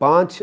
5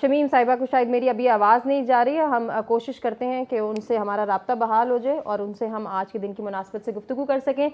شمیم صاحبہ کو شاید میری ابھی آواز نہیں جا رہی ہے، ہم کوشش کرتے ہیں کہ ان سے ہمارا رابطہ بحال ہو جائے اور ان سے ہم آج کے دن کی مناسبت سے گفتگو کر سکیں۔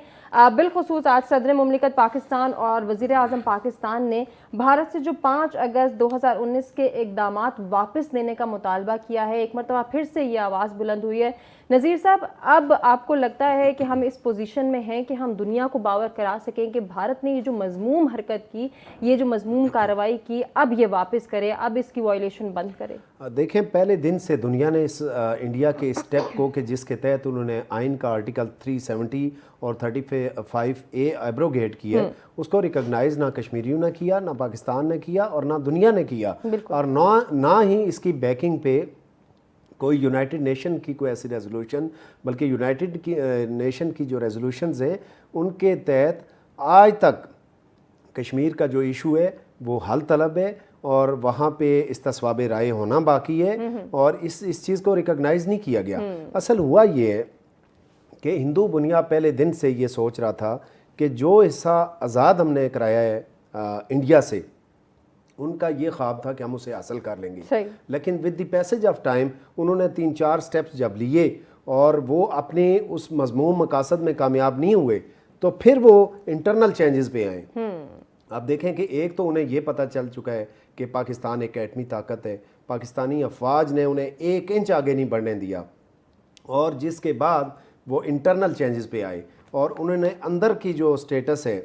بالخصوص آج صدر مملکت پاکستان اور وزیر اعظم پاکستان نے بھارت سے جو 5 اگست 2019 کے اقدامات واپس لینے کا مطالبہ کیا ہے، ایک مرتبہ پھر سے یہ آواز بلند ہوئی ہے۔ نذیر صاحب، اب آپ کو لگتا ہے کہ ہم اس پوزیشن میں ہیں کہ ہم دنیا کو باور کرا سکیں کہ بھارت نے یہ جو مذموم حرکت کی، یہ جو مذموم کارروائی کی، اب یہ واپس کرے، اب اس کی وائلیشن بند کرے؟ دیکھیں، پہلے دن سے دنیا نے اس انڈیا کے اسٹیپ کو کہ جس کے تحت انہوں نے آئین کا آرٹیکل 370 اور 35A ایبروگیٹ کیا، اس کو ریکگنائز نہ کشمیریوں نے کیا، نہ پاکستان نے کیا اور نہ دنیا نے کیا، اور نہ ہی اس کی بیکنگ پہ کوئی یونائٹڈ نیشن کی کوئی ایسی ریزولوشن، بلکہ یونائٹڈ نیشن کی جو ریزولوشنز ہیں ان کے تحت آج تک کشمیر کا جو ایشو ہے وہ حل طلب ہے، اور وہاں پہ استصواب رائے ہونا باقی ہے، اور اس چیز کو ریکگنائز نہیں کیا گیا۔ اصل ہوا یہ ہے کہ ہندو دنیا پہلے دن سے یہ سوچ رہا تھا کہ جو حصہ آزاد ہم نے کرایا ہے انڈیا سے، ان کا یہ خواب تھا کہ ہم اسے حاصل کر لیں گے، لیکن with the passage of time انہوں نے 3-4 سٹیپس جب لیے اور وہ اپنے اس مضموم مقاصد میں کامیاب نہیں ہوئے، تو پھر وہ انٹرنل چینجز پہ آئے۔ اب دیکھیں کہ ایک تو انہیں یہ پتہ چل چکا ہے کہ پاکستان ایک ایٹمی طاقت ہے، پاکستانی افواج نے انہیں 1 انچ آگے نہیں بڑھنے دیا، اور جس کے بعد وہ انٹرنل چینجز پہ آئے اور انہوں نے اندر کی جو سٹیٹس ہے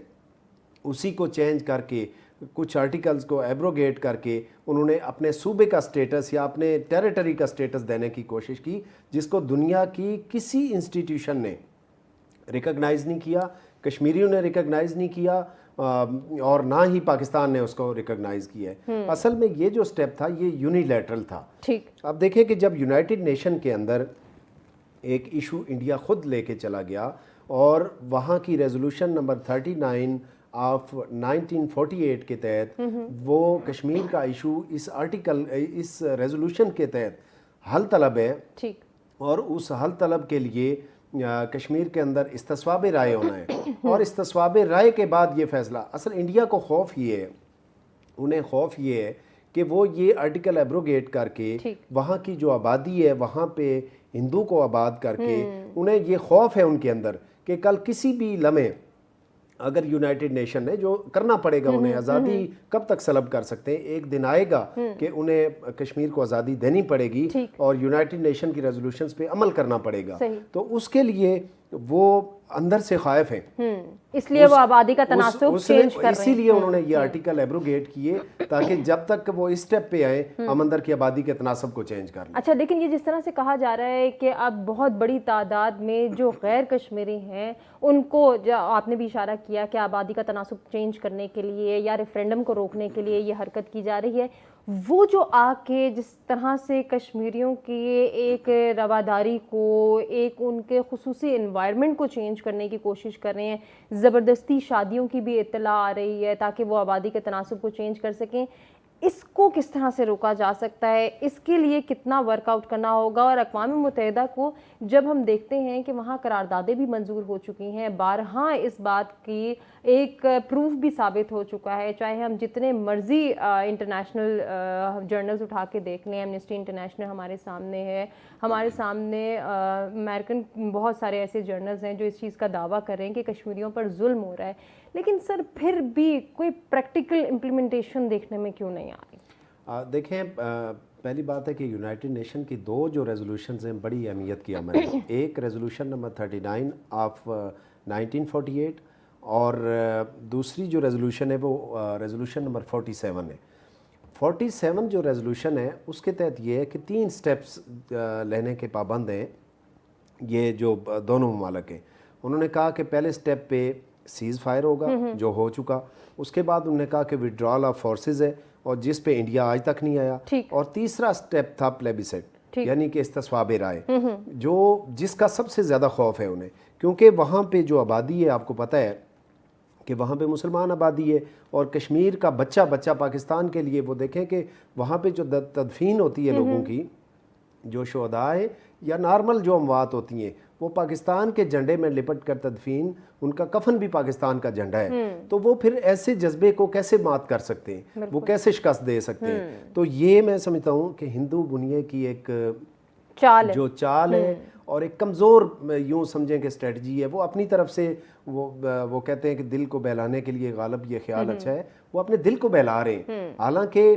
اسی کو چینج کر کے، کچھ آرٹیکلز کو ایبروگیٹ کر کے انہوں نے اپنے صوبے کا سٹیٹس یا اپنے ٹیریٹری کا سٹیٹس دینے کی کوشش کی، جس کو دنیا کی کسی انسٹیٹیوشن نے ریکگنائز نہیں کیا، کشمیریوں نے ریکگنائز نہیں کیا، اور نہ ہی پاکستان نے اس کو ریکگنائز کیا ہے۔ اصل میں یہ جو سٹیپ تھا یہ یونیلیٹرل تھا۔ اب دیکھیں کہ جب یونائٹڈ نیشن کے اندر ایک ایشو انڈیا خود لے کے چلا گیا اور وہاں کی ریزولوشن نمبر 39 آف 1948 کے تحت وہ کشمیر کا ایشو اس ریزولوشن کے تحت حل طلب ہے، اور اس حل طلب کے لیے کشمیر کے اندر استصواب رائے ہونا ہے، اور استصواب رائے کے بعد یہ فیصلہ۔ اصل انڈیا کو خوف یہ ہے، انہیں خوف یہ ہے کہ وہ یہ آرٹیکل ایبروگیٹ کر کے وہاں کی جو آبادی ہے وہاں پہ ہندو کو آباد کر کے، انہیں یہ خوف ہے ان کے اندر کہ کل کسی بھی لمحے اگر یونائٹڈ نیشن نے جو کرنا پڑے گا انہیں، آزادی کب تک سلب کر سکتے ہیں، ایک دن آئے گا کہ انہیں کشمیر کو آزادی دینی پڑے گی اور یونائٹڈ نیشن کی ریزولوشنز پہ عمل کرنا پڑے گا، تو اس کے لیے وہ اندر سے خائف ہیں، اس لیے وہ آبادی کا تناسب چینج کر رہے ہیں، اسی لیے انہوں نے یہ آرٹیکل ایبروگیٹ کیے تاکہ جب تک وہ اس سٹیپ پہ آئیں ہم اندر کی آبادی کے تناسب کو چینج کر لیں۔ اچھا، لیکن یہ جس طرح سے کہا جا رہا ہے کہ اب بہت بڑی تعداد میں جو غیر کشمیری ہیں ان کو، آپ نے بھی اشارہ کیا کہ آبادی کا تناسب چینج کرنے کے لیے یا ریفرینڈم کو روکنے کے لیے یہ حرکت کی جا رہی ہے، وہ جو آ کے جس طرح سے کشمیریوں کی ایک رواداری کو، ایک ان کے خصوصی انوائرمنٹ کو چینج کرنے کی کوشش کر رہے ہیں، زبردستی شادیوں کی بھی اطلاع آ رہی ہے تاکہ وہ آبادی کے تناسب کو چینج کر سکیں، اس کو کس طرح سے روکا جا سکتا ہے؟ اس کے لیے کتنا ورک آؤٹ کرنا ہوگا؟ اور اقوام متحدہ کو جب ہم دیکھتے ہیں کہ وہاں قراردادیں بھی منظور ہو چکی ہیں، بارہا اس بات کی ایک پروف بھی ثابت ہو چکا ہے، چاہے ہم جتنے مرضی انٹرنیشنل جرنلز اٹھا کے دیکھ لیں، ایمنسٹی انٹرنیشنل ہمارے سامنے ہے، ہمارے سامنے امریکن بہت سارے ایسے جرنلز ہیں جو اس چیز کا دعویٰ کر رہے ہیں کہ کشمیریوں پر ظلم ہو رہا ہے، لیکن سر پھر بھی کوئی پریکٹیکل امپلیمنٹیشن دیکھنے میں کیوں نہیں آ رہی؟ دیکھیں، پہلی بات ہے کہ یونائٹڈ نیشن کی 2 جو ریزولوشنز ہیں بڑی اہمیت کی عمل ہے، ایک ریزولوشن نمبر 39 آف 1948 اور دوسری جو ریزولوشن ہے وہ ریزولوشن نمبر 47 ہے۔ 47 جو ریزولوشن ہے اس کے تحت یہ ہے کہ 3 سٹیپس لینے کے پابند ہیں یہ جو دونوں ممالک ہیں۔ انہوں نے کہا کہ پہلے سٹیپ پہ سیز فائر ہوگا جو ہو چکا، اس کے بعد انہوں نے کہا کہ وڈرال آف فورسز ہے اور جس پہ انڈیا آج تک نہیں آیا، اور تیسرا سٹیپ تھا پلیبیسائٹ، یعنی کہ استصواب رائے، جو جس کا سب سے زیادہ خوف ہے انہیں، کیونکہ وہاں پہ جو آبادی ہے آپ کو پتہ ہے کہ وہاں پہ مسلمان آبادی ہے، اور کشمیر کا بچہ پاکستان کے لیے وہ دیکھیں کہ وہاں پہ جو تدفین ہوتی ہے لوگوں کی جو شہداء ہیں یا نارمل جو اموات ہوتی ہیں وہ پاکستان کے جھنڈے میں لپٹ کر تدفین، ان کا کفن بھی پاکستان کا جھنڈا ہے، تو وہ پھر ایسے جذبے کو کیسے مات کر سکتے ہیں، وہ کیسے شکست دے سکتے ہیں؟ تو یہ میں سمجھتا ہوں کہ ہندو بنیے کی ایک جو چال ہے اور ایک کمزور یوں سمجھیں کہ اسٹریٹجی ہے، وہ اپنی طرف سے وہ کہتے ہیں کہ دل کو بہلانے کے لیے غالب یہ خیال اچھا ہے، وہ اپنے دل کو بہلا رہے ہیں، حالانکہ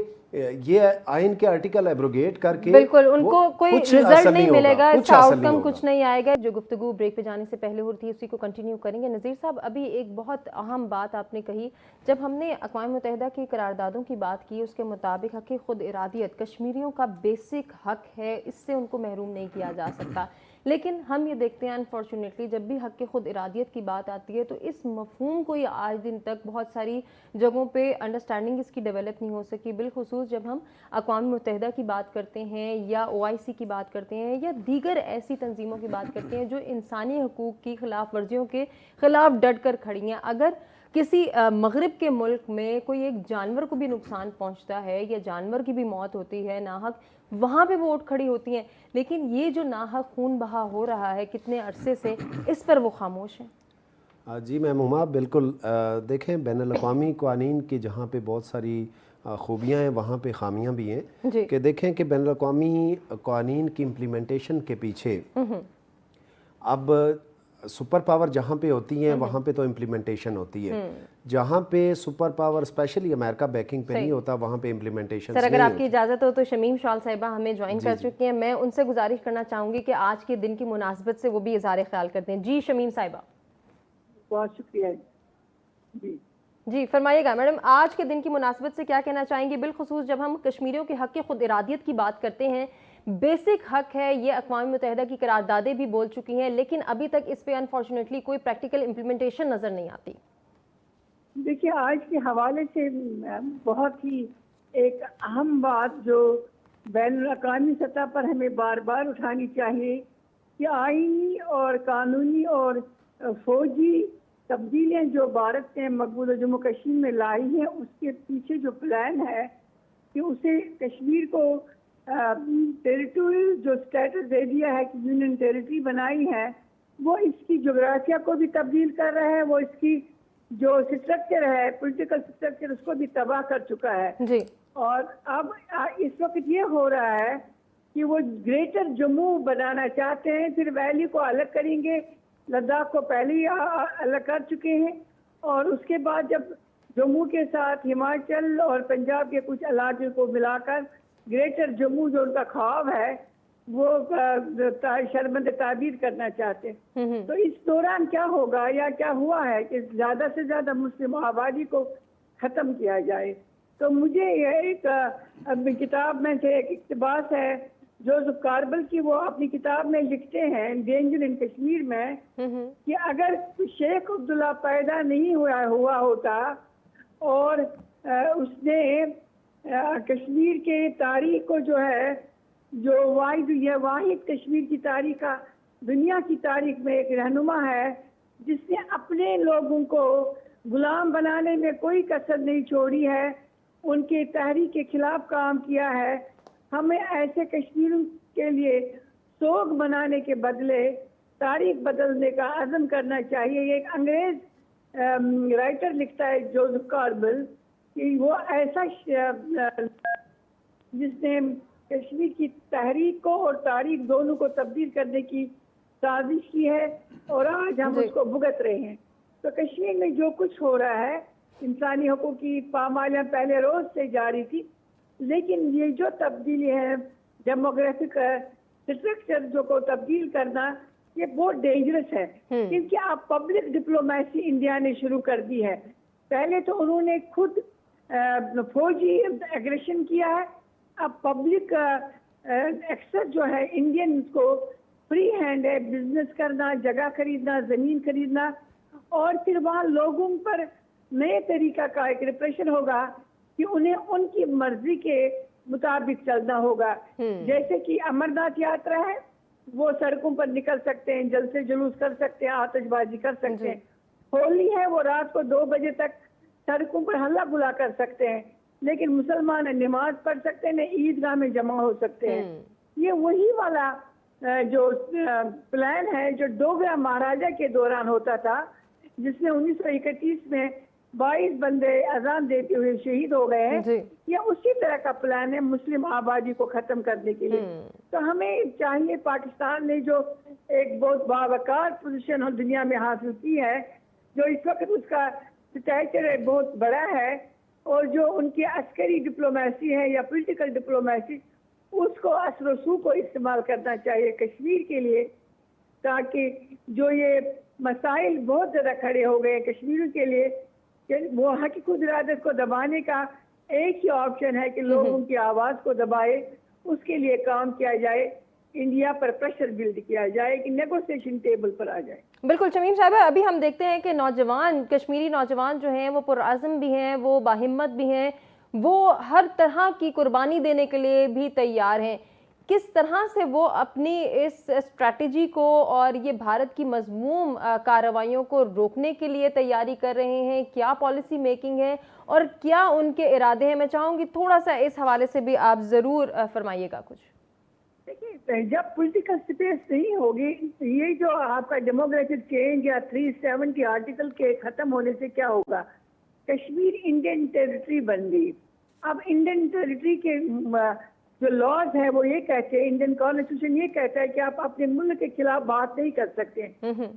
یہ آئین کے آرٹیکل ایبروگیٹ کر کے بالکل ان کو کوئی رزلٹ نہیں ملے گا، اس کا آؤٹ کم کچھ نہیں آئے گا۔ جو گفتگو بریک پہ جانے سے پہلے ہو رہی تھی اسی کو کنٹینیو کریں گے۔ نذیر صاحب، ابھی ایک بہت اہم بات آپ نے کہی، جب ہم نے اقوام متحدہ کی قراردادوں کی بات کی، اس کے مطابق حق خود ارادیت کشمیریوں کا بیسک حق ہے، اس سے ان کو محروم نہیں کیا جا سکتا، لیکن ہم یہ دیکھتے ہیں انفارچونیٹلی جب بھی حق خود ارادیت کی بات آتی ہے تو اس مفہوم کو یہ آج دن تک بہت ساری جگہوں پہ انڈرسٹینڈنگ اس کی ڈیولپ نہیں ہو سکی، بالخصوص جب ہم اقوام متحدہ کی بات کرتے ہیں یا OIC کی بات کرتے ہیں یا دیگر ایسی تنظیموں کی بات کرتے ہیں جو انسانی حقوق کی خلاف ورزیوں کے خلاف ڈٹ کر کھڑی ہیں۔ اگر کسی مغرب کے ملک میں کوئی ایک جانور کو بھی نقصان پہنچتا ہے یا جانور کی بھی موت ہوتی ہے ناحق، وہاں پہ وہ اٹھ کھڑی ہوتی ہیں، لیکن یہ جو ناحق خون بہا ہو رہا ہے کتنے عرصے سے، اس پر وہ خاموش ہیں۔ جی میں مہما بالکل دیکھیں بین الاقوامی قوانین کی جہاں پہ بہت ساری خوبیاں ہیں وہاں پہ خامیاں بھی ہیں کہ دیکھیں کہ بین الاقوامی قوانین کی امپلیمنٹیشن کے پیچھے اب سپر پاور جہاں پہ ہوتی ہیں وہاں پہ تو امپلیمنٹیشن ہوتی ہے، جہاں پہ سپر پاور اسپیشلی امریکہ بیکنگ پہ نہیں ہوتا وہاں پہ امپلیمنٹیشن سر اگر آپ کی اجازت ہو تو شمیم شال صاحبہ ہمیں جوائن کر چکی ہیں، میں ان سے گزارش کرنا چاہوں گی کہ آج کے دن کی مناسبت سے وہ بھی اظہار خیال کرتے ہیں۔ جی شمیم صاحبہ۔ بہت شکریہ جی فرمائیے گا میڈم، آج کے دن کی مناسبت سے کیا کہنا چاہیں گے، بالخصوص جب ہم کشمیریوں کے حق خود ارادیت کی بات کرتے ہیں، بیسک حق ہے، یہ اقوام متحدہ کی قراردادیں بھی بول چکی ہیں، لیکن ابھی تک اس پہ انفارچونیٹلی کوئی پریکٹیکل امپلیمنٹیشن نظر نہیں آتی۔ دیکھیے آج کے حوالے سے بہت ہی ایک اہم بات جو بین الاقوامی سطح پر ہمیں بار بار اٹھانی چاہیے کہ آئینی اور قانونی اور فوجی تبدیلیاں جو بھارت نے مقبوضہ جموں کشمیر میں لائی ہیں، اس کے پیچھے جو پلان ہے کہ اسے کشمیر کو ٹیریٹوریل جو سٹیٹس دے دیا ہے کہ یونین ٹیریٹری بنائی ہے، وہ اس کی جغرافیہ کو بھی تبدیل کر رہا ہے، وہ اس کی جو سٹرکچر ہے پولیٹیکل سٹرکچر اس کو بھی تباہ کر چکا ہے جی اور اب اس وقت یہ ہو رہا ہے کہ وہ گریٹر جموں بنانا چاہتے ہیں، پھر ویلی کو الگ کریں گے، لداخ کو پہلے ہی الگ کر چکے ہیں، اور اس کے بعد جب جموں کے ساتھ ہماچل اور پنجاب کے کچھ علاقے کو ملا کر گریٹر جموں جو ان کا خواب ہے وہ شرمند تعبیر کرنا چاہتے ہیں، تو اس دوران کیا ہوگا یا کیا ہوا ہے کہ زیادہ سے زیادہ مسلم آبادی کو ختم کیا جائے۔ تو مجھے یہ ایک کتاب میں سے ایک اقتباس ہے جوزف کاربل کی، وہ اپنی کتاب میں لکھتے ہیں ڈینجر ان کشمیر میں کہ اگر شیخ عبداللہ پیدا نہیں ہوا ہوتا اور اس نے کشمیر کے تاریخ کو جو ہے جو واحد کشمیر کی تاریخ کا دنیا کی تاریخ میں ایک رہنما ہے جس نے اپنے لوگوں کو غلام بنانے میں کوئی کسر نہیں چھوڑی ہے، ان کے تحریک کے خلاف کام کیا ہے، ہمیں ایسے کشمیروں کے لیے سوگ منانے کے بدلے تاریخ بدلنے کا عزم کرنا چاہیے۔ یہ ایک انگریز رائٹر لکھتا ہے جوزف کاربل کہ وہ ایسا جس نے کشمیر کی تحریک کو اور تاریخ دونوں کو تبدیل کرنے کی سازش کی ہے اور آج ہم اس کو بھگت رہے ہیں۔ تو کشمیر میں جو کچھ ہو رہا ہے، انسانی حقوق کی پامالیاں پہلے روز سے جاری تھی، لیکن یہ جو تبدیلی ہے ڈیموگرافک اسٹرکچر جو کو تبدیل کرنا، یہ بہت ڈینجرس ہے کیونکہ اب پبلک ڈپلومیسی انڈیا نے شروع کر دی ہے۔ پہلے تو انہوں نے خود فوجی ایگریشن کیا ہے، اب پبلک ایکسس جو ہے انڈین کو فری ہینڈ ہے، بزنس کرنا، جگہ خریدنا، زمین خریدنا، اور پھر وہاں لوگوں پر نئے طریقہ کا ایک ریپریشن ہوگا کہ انہیں ان کی مرضی کے مطابق چلنا ہوگا۔ جیسے کہ امرناتھ یاترا ہے، وہ سڑکوں پر نکل سکتے ہیں، جلسے جلوس کر سکتے ہیں، آتش بازی کر سکتے ہیں۔ ہولی ہے، وہ رات کو 2 بجے تک سڑکوں پر ہلہ بلا کر سکتے ہیں، لیکن مسلمان نماز پڑھ سکتے ہیں، عیدگاہ میں جمع ہو سکتے ہیں۔ یہ وہی والا جو پلان ہے جو ڈوگرا مہاراجا کے دوران ہوتا تھا، جس میں 1931 میں 22 بندے اذان دیتے ہوئے شہید ہو گئے ہیں. جی. یہ اسی طرح کا پلان ہے مسلم آبادی کو ختم کرنے کے لیے. تو ہمیں چاہیے، پاکستان نے جو ایک بہت باوقار پوزیشن دنیا میں حاصل کی ہے، جو اس وقت اس کا اسٹیچر بہت بڑا ہے، اور جو ان کی عسکری ڈپلومیسی ہے یا پولیٹیکل ڈپلومیسی، اس کو اثر و رسوخ کو استعمال کرنا چاہیے کشمیر کے لیے، تاکہ جو یہ مسائل بہت زیادہ کھڑے ہو گئے کشمیر کے لیے، کہ وہ حق خود ارادت کو دبانے کا ایک ہی آپشن ہے کہ لوگوں کی آواز کو دبائے، اس کے لیے کام کیا جائے، انڈیا پر پریشر بلڈ کیا جائے کہ نیگوسیشن ٹیبل پر آ جائے. بالکل شمیم صاحبہ، ابھی ہم دیکھتے ہیں کہ نوجوان، کشمیری نوجوان جو ہیں وہ پرعزم بھی ہیں، وہ باہمت بھی ہیں، وہ ہر طرح کی قربانی دینے کے لیے بھی تیار ہیں. کس طرح سے وہ اپنی اس اسٹریٹجی کو اور یہ بھارت کی مذموم کارروائیوں کو روکنے کے لیے تیاری کر رہے ہیں؟ کیا پالیسی میکنگ ہے اور کیا ان کے ارادے ہیں؟ میں چاہوں گی تھوڑا سا اس حوالے سے بھی آپ ضرور فرمائیے گا کچھ. دیکھیے، جب پولیٹیکل سپیس نہیں ہوگی، یہ جو آپ کا ڈیموگرافک چینج یا 370 آرٹیکل کے ختم ہونے سے کیا ہوگا، کشمیر انڈین ٹیریٹری بن گئی. اب انڈین ٹیریٹری کے جو لاز ہیں وہ یہ کہتے ہیں، انڈین کانسٹیٹیوشن یہ کہتا ہے کہ آپ اپنے ملک کے خلاف بات نہیں کر سکتے.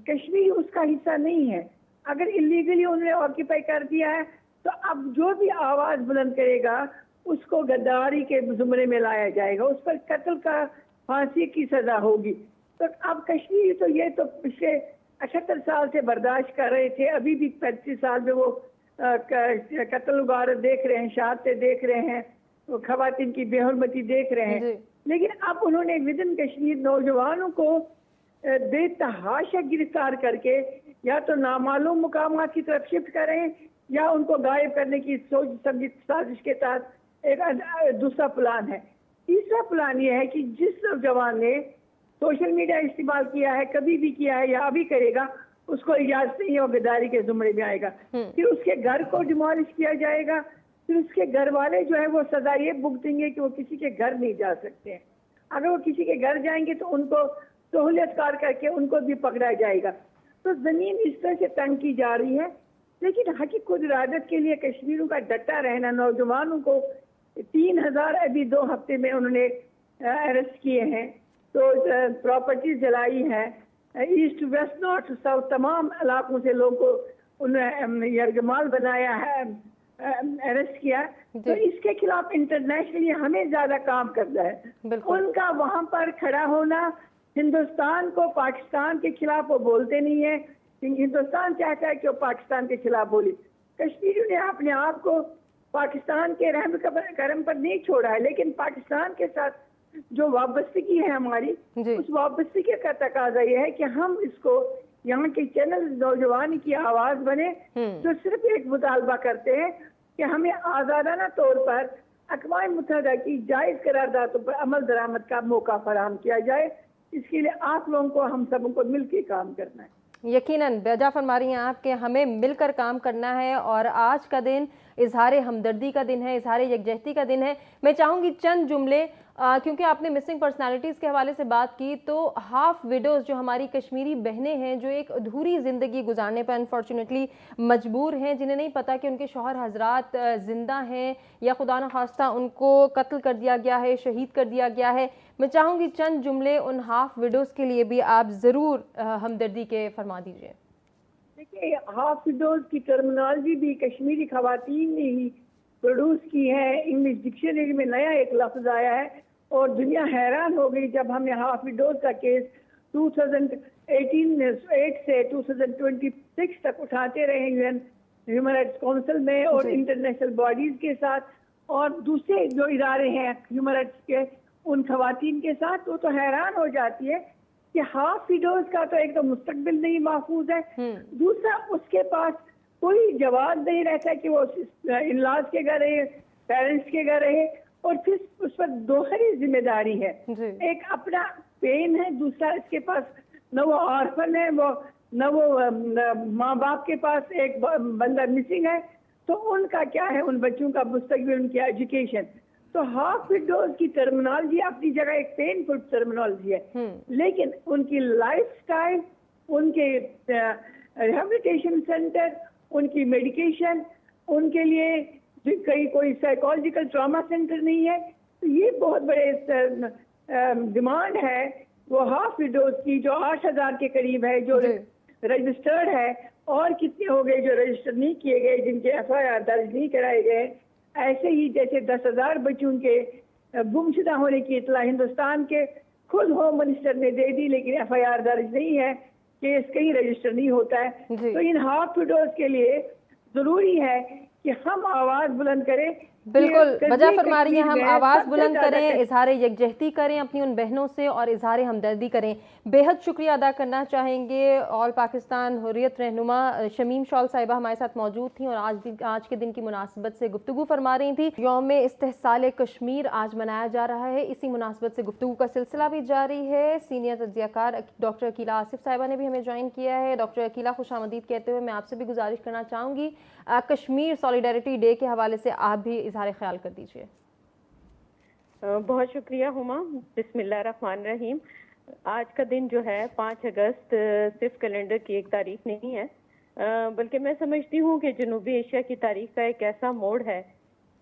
کشمیر اس کا حصہ نہیں ہے. اگر اللیگلی انہوں نے آکیپائی کر دیا ہے تو اب جو بھی آواز بلند کرے گا اس کو غداری کے زمرے میں لایا جائے گا، اس پر قتل کا پھانسی کی سزا ہوگی. تو اب کشمیر تو یہ تو پچھلے 78 سال سے برداشت کر رہے تھے، ابھی بھی 35 سال میں وہ قتل غارت دیکھ رہے ہیں، شہادتیں دیکھ رہے ہیں، خواتین کی بے حرمتی دیکھ رہے ہیں. لیکن اب انہوں نے ودن کشمیر نوجوانوں کو بے تحاشا گرفتار کر کے یا تو نامعلوم مقامات کی طرف شفٹ کر رہے ہیں، یا ان کو غائب کرنے کی سوچ سمجھی سازش کے تحت ایک دوسرا پلان ہے. تیسرا پلان یہ ہے کہ جس نوجوان نے سوشل میڈیا استعمال کیا ہے، کبھی بھی کیا ہے یا ابھی کرے گا، اس کو اجازت نہیں ہے، وہ غداری کے زمرے میں آئے گا. پھر اس کے گھر کو ڈیمالش کیا جائے گا. پھر اس کے گھر والے جو ہے وہ سزا یہ بھگتیں گے کہ وہ کسی کے گھر نہیں جا سکتے ہیں. اگر وہ کسی کے گھر جائیں گے تو ان کو سہولت کار کر کے ان کو بھی پکڑا جائے گا. تو زمین اس طرح سے تنگ کی جا رہی ہے. لیکن حقیقی خود ارادت کے لیے کشمیروں کا ڈٹا رہنا، نوجوانوں کو 3000 ابھی 2 ہفتے میں انہوں نے اریسٹ کیے ہیں، تو پراپرٹیز جلائی ہیں، ایسٹ ویسٹ نارتھ ساؤتھ تمام علاقوں سے لوگوں کو انہوں نے یرغمال بنایا ہے، اریسٹ کیا. تو اس کے خلاف انٹرنیشنلی ہمیں زیادہ کام کرنا ہے. ان کا وہاں پر کھڑا ہونا، ہندوستان کو پاکستان کے خلاف وہ بولتے نہیں ہیں، ہندوستان چاہتا ہے کہ وہ پاکستان کے خلاف بولے. کشمیریوں نے اپنے آپ کو پاکستان کے رحم کرم پر نہیں چھوڑا ہے، لیکن پاکستان کے ساتھ جو وابستگی ہے ہماری، اس وابستگی کا تقاضا یہ ہے کہ ہم اس کو یہاں کے چینل نوجوان کی آواز بنے، جو صرف ایک مطالبہ کرتے ہیں کہ ہمیں آزادانہ طور پر اقوام متحدہ کی جائز قراردادوں پر عمل درآمد کا موقع فراہم کیا جائے. اس کے لیے آپ لوگوں کو، ہم سب کو مل کے کام کرنا ہے. یقیناً بیجا فرما رہی ہیں آپ کہ ہمیں مل کر کام کرنا ہے، اور آج کا دن اظہار ہمدردی کا دن ہے، اظہار یکجہتی کا دن ہے. میں چاہوں گی چند جملے، کیونکہ آپ نے مسنگ پرسنالٹیز کے حوالے سے بات کی، تو ہاف ویڈوز جو ہماری کشمیری بہنیں ہیں جو ایک ادھوری زندگی گزارنے پر انفارچونیٹلی مجبور ہیں، جنہیں نہیں پتہ کہ ان کے شوہر حضرات زندہ ہیں یا خدا نخواستہ ان کو قتل کر دیا گیا ہے، شہید کر دیا گیا ہے. میں چاہوں گی چند جملے ان ہاف ویڈوز کے لیے بھی آپ ضرور ہمدردی کے فرما دیجئے. دیکھیے، ہاف ویڈوز کی ٹرمنالوجی بھی کشمیری خواتین نے ہی پروڈیوس کی ہے. انگلش ڈکشنری میں نیا ایک لفظ آیا ہے اور دنیا حیران ہو گئی جب ہم نے ہاف ویڈوز کا کیس 2018 سے 2026 تک اٹھاتے رہے UN ہیومن رائٹس کونسل میں اور انٹرنیشنل باڈیز کے ساتھ اور دوسرے جو ادارے ہیں ہیومن رائٹس کے ان خواتین کے ساتھ. وہ تو حیران ہو جاتی ہے کہ ہاف ویڈوز کا تو ایک تو مستقبل نہیں محفوظ ہے، دوسرا اس کے پاس کوئی جواز نہیں رہتا کہ وہ ان لاز کے گھر رہے، پیرنٹس کے گھر رہے، اور پھر اس پر دوہری ذمہ داری ہے. ایک اپنا پین ہے، دوسرا اس کے پاس نہ وہ آرفن ہے، وہ نہ وہ ماں باپ کے پاس ایک بندہ مسنگ ہے. تو ان کا کیا ہے، ان بچوں کا مستقبل، ان کی ایجوکیشن. تو ہاف ڈوز کی ٹرمینالوجی اپنی جگہ ایک پینفل ٹرمینالوجی ہے، لیکن ان کی لائف سٹائل، ان کے ریہیبلیٹیشن سینٹر، ان کی میڈیکیشن، ان کے لیے کہیں کوئی سائیکولوجیکل ٹراما سینٹر نہیں ہے. تو یہ بہت بڑے ڈیمانڈ ہے وہ ہاف ڈوز کی، جو 8,000 کے قریب ہے جو رجسٹرڈ ہے، اور کتنے ہو گئے جو رجسٹر نہیں کیے گئے، جن کے ایف آئی آر درج نہیں کرائے گئے. ایسے ہی جیسے 10,000 بچوں کے گمشدہ ہونے کی اطلاع ہندوستان کے خود ہوم منسٹر نے دے دی، لیکن ایف آئی آر درج نہیں ہے، کیس کہیں رجسٹر نہیں ہوتا ہے. تو ان ہاف ڈوز کے لیے ضروری ہے کہ ہم آواز بلند کریں. بالکل وجہ فرما رہی ہیں، ہم آواز بلند کریں، اظہار یکجہتی کریں اپنی ان بہنوں سے اور اظہار ہمدردی کریں. بے حد شکریہ ادا کرنا چاہیں گے آل پاکستان حریت رہنما شمیم شال صاحبہ ہمارے ساتھ موجود تھیں اور آج کے دن کی مناسبت سے گفتگو فرما رہی تھیں. یوم استحصال کشمیر آج منایا جا رہا ہے، اسی مناسبت سے گفتگو کا سلسلہ بھی جاری ہے. سینئر تجزیہ کار ڈاکٹر عقیلہ آصف صاحبہ نے بھی ہمیں جوائن کیا ہے. ڈاکٹر عقیلہ خوش آمدید کہتے ہوئے میں آپ سے بھی گزارش کرنا چاہوں گی کشمیر سالیڈیرٹی ڈے کے حوالے سے آپ بھی اظہار خیال کر دیجیے. بہت شکریہ ہما. بسم اللہ الرحمن الرحیم. آج کا دن جو ہے 5 اگست صرف کیلنڈر کی ایک تاریخ نہیں ہے، بلکہ میں سمجھتی ہوں کہ جنوبی ایشیا کی تاریخ کا ایک ایسا موڑ ہے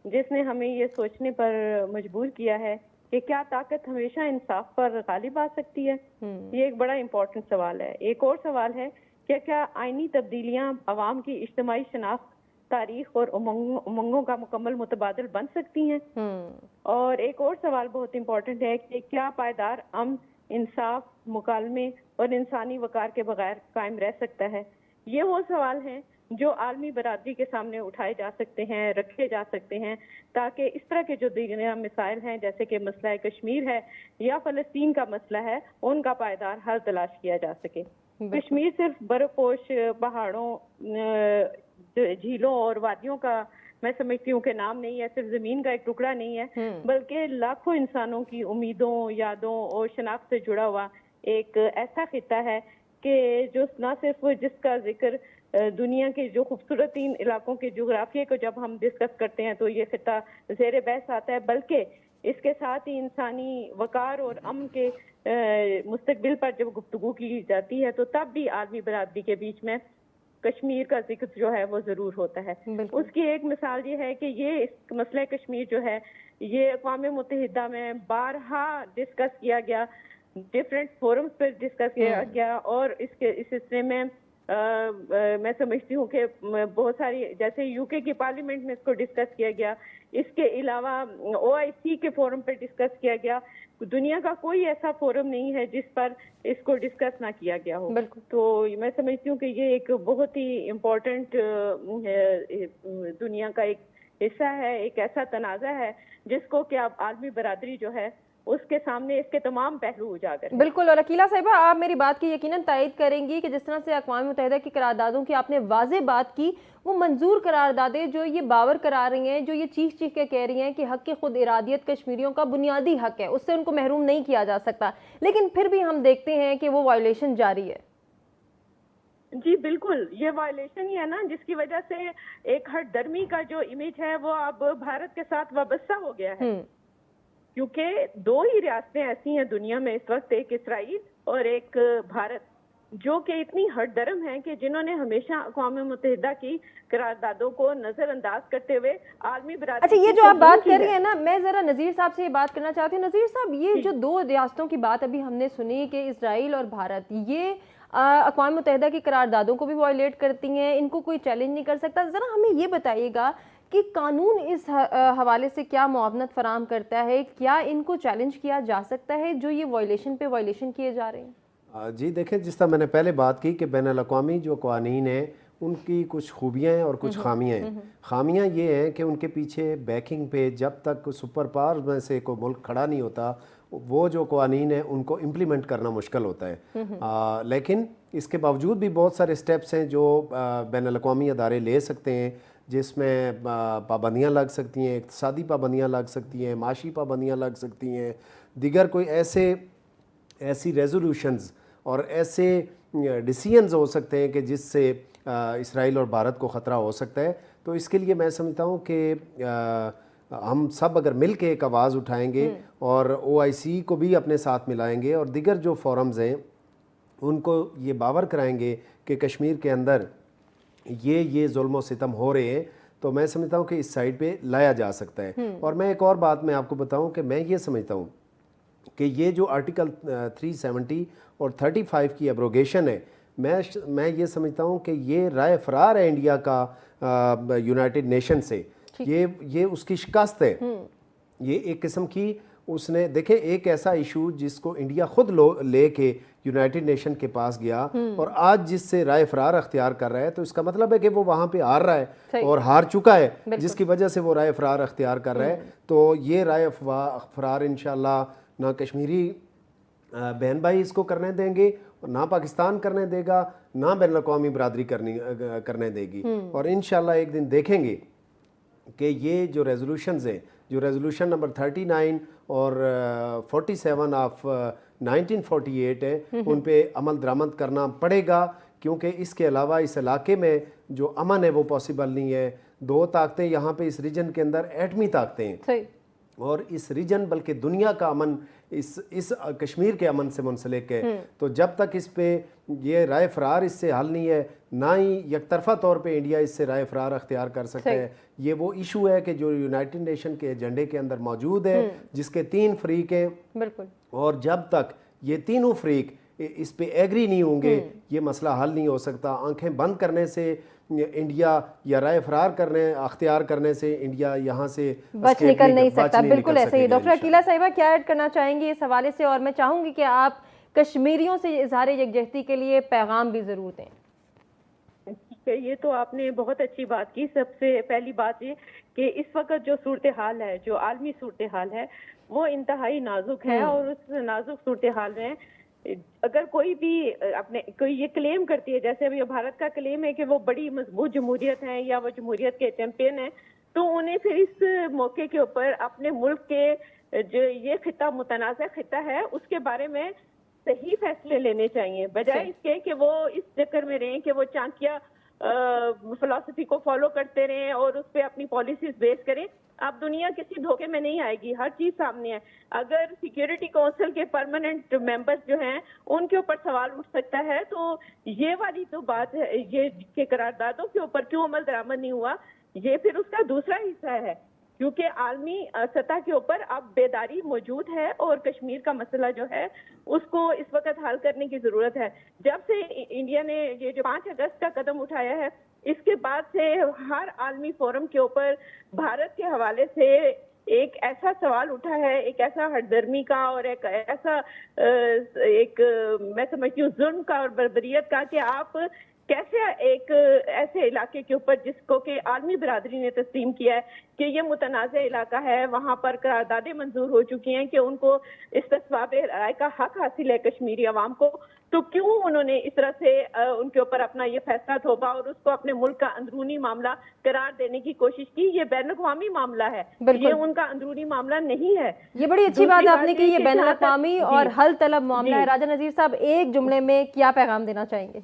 جس نے ہمیں یہ سوچنے پر مجبور کیا ہے کہ کیا طاقت ہمیشہ انصاف پر غالب آ سکتی ہے. یہ ایک بڑا امپورٹنٹ سوال ہے. ایک اور سوال ہے کہ کیا آئینی تبدیلیاں عوام کی اجتماعی شناخت، تاریخ اور امنگوں کا مکمل متبادل بن سکتی ہیں. اور ایک اور سوال بہت امپورٹنٹ ہے کہ کیا پائیدار امن، انصاف، مکالمے اور انسانی وقار کے بغیر قائم رہ سکتا ہے. یہ وہ سوال ہیں جو عالمی برادری کے سامنے اٹھائے جا سکتے ہیں، رکھے جا سکتے ہیں، تاکہ اس طرح کے جو دیگر مسائل ہیں جیسے کہ مسئلہ کشمیر ہے یا فلسطین کا مسئلہ ہے، ان کا پائیدار حل تلاش کیا جا سکے. کشمیر صرف برف پوش پہاڑوں، جھیلوں اور وادیوں کا میں سمجھتی ہوں کہ نام نہیں ہے، صرف زمین کا ایک ٹکڑا نہیں ہے، بلکہ لاکھوں انسانوں کی امیدوں، یادوں اور شناخت سے جڑا ہوا ایک ایسا خطہ ہے کہ جو نہ صرف جس کا ذکر دنیا کے جو خوبصورت ترین علاقوں کے جغرافیے کو جب ہم ڈسکس کرتے ہیں تو یہ خطہ زیر بحث آتا ہے، بلکہ اس کے ساتھ ہی انسانی وقار اور امن کے مستقبل پر جب گفتگو کی جاتی ہے تو تب بھی عالمی برادری کے بیچ میں کشمیر کا ذکر جو ہے وہ ضرور ہوتا ہے. اس کی ایک مثال یہ ہے کہ یہ مسئلہ کشمیر جو ہے یہ اقوام متحدہ میں بارہا ڈسکس کیا گیا، ڈفرینٹ فورمز پر ڈسکس کیا گیا، اور اس سلسلے میں میں سمجھتی ہوں کہ بہت ساری جیسے یو کے کی پارلیمنٹ میں اس کو ڈسکس کیا گیا، اس کے علاوہ OIC کے فورم پر ڈسکس کیا گیا. دنیا کا کوئی ایسا فورم نہیں ہے جس پر اس کو ڈسکس نہ کیا گیا ہو. تو میں سمجھتی ہوں کہ یہ ایک بہت ہی امپورٹنٹ دنیا کا ایک حصہ ہے، ایک ایسا تنازع ہے جس کو کہ اب عالمی برادری جو ہے اس کے سامنے اس کے تمام پہلو اجاگر ہیں. بالکل. اور عقیلہ صاحبہ آپ میری بات کی یقیناً تائید کریں گی کہ جس طرح سے اقوام متحدہ کی قراردادوں کی آپ نے واضح بات کی، وہ منظور قراردادیں جو یہ باور کرا رہی ہیں، جو یہ چیخ چیخ کے کہہ رہی ہیں کہ حق خود ارادیت کشمیریوں کا بنیادی حق ہے، اس سے ان کو محروم نہیں کیا جا سکتا، لیکن پھر بھی ہم دیکھتے ہیں کہ وہ وائلیشن جاری ہے. جی بالکل، یہ وائلیشن ہی ہے نا جس کی وجہ سے ایک ہٹ درمی کا جو امیج ہے وہ اب بھارت کے ساتھ وابستہ ہو گیا ہے. کیونکہ دو ہی ریاستیں ایسی ہیں دنیا میں اس وقت، ایک اسرائیل اور ایک بھارت، جو کہ اتنی ہٹ درم ہیں کہ جنہوں نے ہمیشہ اقوام متحدہ کی قراردادوں کو نظر انداز کرتے ہوئے عالمی برادری. اچھا، یہ جو آپ بات کر رہی ہیں نا، میں ذرا نذیر صاحب سے یہ بات کرنا چاہتی ہوں. نذیر صاحب، یہ جو دو ریاستوں کی بات ابھی ہم نے سنی کہ اسرائیل اور بھارت، یہ اقوام متحدہ کی قراردادوں کو بھی وائلیٹ کرتی ہیں، ان کو کوئی چیلنج نہیں کر سکتا. ذرا ہمیں یہ بتائیے گا کہ قانون اس حوالے سے کیا معاونت فراہم کرتا ہے؟ کیا ان کو چیلنج کیا جا سکتا ہے جو یہ وائلیشن پہ وائلیشن کیے جا رہے ہیں؟ جی دیکھیں، جس طرح میں نے پہلے بات کی کہ بین الاقوامی جو قوانین ہیں ان کی کچھ خوبیاں ہیں اور کچھ خامیاں ہیں. خامیاں یہ ہیں کہ ان کے پیچھے بیکنگ پہ جب تک سپر پاور میں سے کوئی ملک کھڑا نہیں ہوتا، وہ جو قوانین ہیں ان کو امپلیمنٹ کرنا مشکل ہوتا ہے. لیکن اس کے باوجود بھی بہت سارے سٹیپس ہیں جو بین الاقوامی ادارے لے سکتے ہیں، جس میں پابندیاں لگ سکتی ہیں، اقتصادی پابندیاں لگ سکتی ہیں، معاشی پابندیاں لگ سکتی ہیں، دیگر کوئی ایسی ریزولوشنز اور ایسے ڈیسیژنز ہو سکتے ہیں کہ جس سے اسرائیل اور بھارت کو خطرہ ہو سکتا ہے. تو اس کے لیے میں سمجھتا ہوں کہ ہم سب اگر مل کے ایک آواز اٹھائیں گے اور OIC کو بھی اپنے ساتھ ملائیں گے اور دیگر جو فورمز ہیں ان کو یہ باور کرائیں گے کہ کشمیر کے اندر یہ ظلم و ستم ہو رہے ہیں، تو میں سمجھتا ہوں کہ اس سائڈ پہ لایا جا سکتا ہے۔ اور میں ایک اور بات میں آپ کو بتاؤں کہ میں یہ سمجھتا ہوں کہ یہ جو آرٹیکل 370 اور 35 کی ایبروگیشن ہے، میں یہ سمجھتا ہوں کہ یہ رائے فرار ہے انڈیا کا یونائٹڈ نیشن سے، یہ اس کی شکست ہے۔ یہ ایک قسم کی اس نے دیکھیں ایک ایسا ایشو جس کو انڈیا خود لے کے یونائٹڈ نیشن کے پاس گیا اور آج جس سے رائے فرار اختیار کر رہا ہے، تو اس کا مطلب ہے کہ وہ وہاں پہ ہار رہا ہے اور ہار چکا ہے، جس کی وجہ سے وہ رائے فرار اختیار کر رہا ہے۔ تو یہ رائے فرار انشاءاللہ نہ کشمیری بہن بھائی اس کو کرنے دیں گے، نہ پاکستان کرنے دے گا، نہ بین الاقوامی برادری کرنے دے گی، اور انشاءاللہ ایک دن دیکھیں گے کہ یہ جو ریزولوشنز ہیں، جو ریزولوشن نمبر 39 اور 47 آف 1948 ہے، ان پہ عمل درآمد کرنا پڑے گا، کیونکہ اس کے علاوہ اس علاقے میں جو امن ہے وہ پاسبل نہیں ہے۔ دو طاقتیں یہاں پہ اس ریجن کے اندر ایٹمی طاقتیں ہیں، اور اس ریجن بلکہ دنیا کا امن اس کشمیر کے امن سے منسلک ہے۔ تو جب تک اس پہ یہ رائے فرار اس سے حل نہیں ہے، نہ ہی یک طرفہ طور پہ انڈیا اس سے رائے فرار اختیار کر سکتا ہے۔ یہ وہ ایشو ہے کہ جو یونائٹڈ نیشن کے ایجنڈے کے اندر موجود ہے، جس کے 3 فریق ہیں، بالکل، اور جب تک یہ تینوں فریق اس پہ ایگری نہیں ہوں گے یہ مسئلہ حل نہیں ہو سکتا۔ آنکھیں بند کرنے سے انڈیا یا رائے فرار اختیار کرنے سے انڈیا یہاں سے بچ نکل نہیں سکتا۔ بالکل ایسے ہی۔ ڈاکٹر عقیلہ صاحبہ کیا ایڈ کرنا چاہیں گے اس حوالے سے؟ اور میں چاہوں گی کہ آپ کشمیریوں سے اظہار یکجہتی کے لیے پیغام بھی ضرور دیں۔ یہ تو آپ نے بہت اچھی بات کی۔ سب سے پہلی بات یہ کہ اس وقت جو صورتحال ہے، جو عالمی صورتحال ہے، وہ انتہائی نازک ہے، اور اس نازک صورتحال میں اگر کوئی بھی کوئی یہ کلیم کرتی ہے، جیسے ابھی بھارت کا کلیم ہے کہ وہ بڑی مضبوط جمہوریت ہے یا وہ جمہوریت کے چیمپئن ہیں، تو انہیں پھر اس موقع کے اوپر اپنے ملک کے جو یہ خطہ متنازع خطہ ہے اس کے بارے میں صحیح فیصلے لینے چاہیے، بجائے اس کے کہ وہ اس چکر میں رہیں کہ وہ چانکیا فلسفی کو فالو کرتے رہیں اور اس پہ اپنی پالیسیز بیس کریں۔ اب دنیا کسی دھوکے میں نہیں آئے گی، ہر چیز سامنے ہے۔ اگر سیکیورٹی کونسل کے پرماننٹ ممبرز جو ہیں ان کے اوپر سوال اٹھ سکتا ہے، تو یہ والی تو بات ہے، یہ کہ قراردادوں کے اوپر کیوں عمل درآمد نہیں ہوا، یہ پھر اس کا دوسرا حصہ ہے، کیونکہ عالمی سطح کے اوپر اب بیداری موجود ہے اور کشمیر کا مسئلہ جو ہے اس کو اس وقت حل کرنے کی ضرورت ہے۔ جب سے انڈیا نے یہ جو 5 اگست کا قدم اٹھایا ہے، اس کے بعد سے ہر عالمی فورم کے اوپر بھارت کے حوالے سے ایک ایسا سوال اٹھا ہے، ایک ایسا ہردرمی کا اور ایک ایسا میں سمجھتی ہوں ظلم کا اور بربریت کا، کہ آپ کیسے ایک ایسے علاقے کے اوپر جس کو کہ عالمی برادری نے تسلیم کیا ہے کہ یہ متنازع علاقہ ہے، وہاں پر قراردادیں منظور ہو چکی ہیں کہ ان کو استصواب رائے کا حق حاصل ہے کشمیری عوام کو، تو کیوں انہوں نے اس طرح سے ان کے اوپر اپنا یہ فیصلہ تھوپا اور اس کو اپنے ملک کا اندرونی معاملہ قرار دینے کی کوشش کی؟ یہ بین الاقوامی معاملہ ہے، یہ ان کا اندرونی معاملہ نہیں ہے۔ یہ بڑی اچھی بات آپ نے کی، یہ بین الاقوامی اور حل طلب معاملہ ہے۔ راجہ نذیر صاحب ایک جملے میں کیا پیغام دینا چاہیں گے؟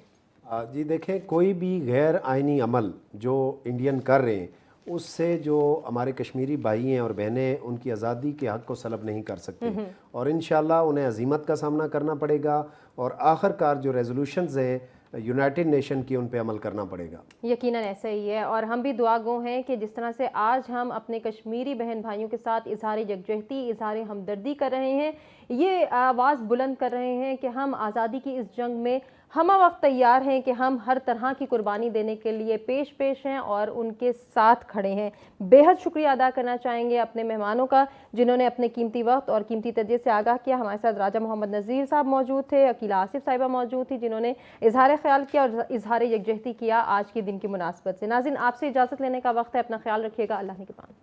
جی دیکھیں، کوئی بھی غیر آئینی عمل جو انڈین کر رہے ہیں اس سے جو ہمارے کشمیری بھائی ہیں اور بہنیں ان کی آزادی کے حق کو سلب نہیں کر سکتے، اور انشاءاللہ انہیں عزیمت کا سامنا کرنا پڑے گا، اور آخر کار جو ریزولوشنز ہیں یونائٹڈ نیشن کی ان پہ عمل کرنا پڑے گا۔ یقیناً ایسا ہی ہے، اور ہم بھی دعا گو ہیں کہ جس طرح سے آج ہم اپنے کشمیری بہن بھائیوں کے ساتھ اظہار یکجہتی، اظہار ہمدردی کر رہے ہیں، یہ آواز بلند کر رہے ہیں کہ ہم آزادی کی اس جنگ میں ہمہ وقت تیار ہیں کہ ہم ہر طرح کی قربانی دینے کے لیے پیش ہیں اور ان کے ساتھ کھڑے ہیں۔ بے حد شکریہ ادا کرنا چاہیں گے اپنے مہمانوں کا جنہوں نے اپنے قیمتی وقت اور قیمتی تجزیے سے آگاہ کیا۔ ہمارے ساتھ راجہ محمد نذیر صاحب موجود تھے، عقیلہ آصف صاحبہ موجود تھی جنہوں نے اظہار خیال کیا اور اظہار یکجہتی کیا آج کے دن کی مناسبت سے۔ ناظرین، آپ سے اجازت لینے کا وقت ہے، اپنا خیال رکھیے گا، اللہ نگہبان۔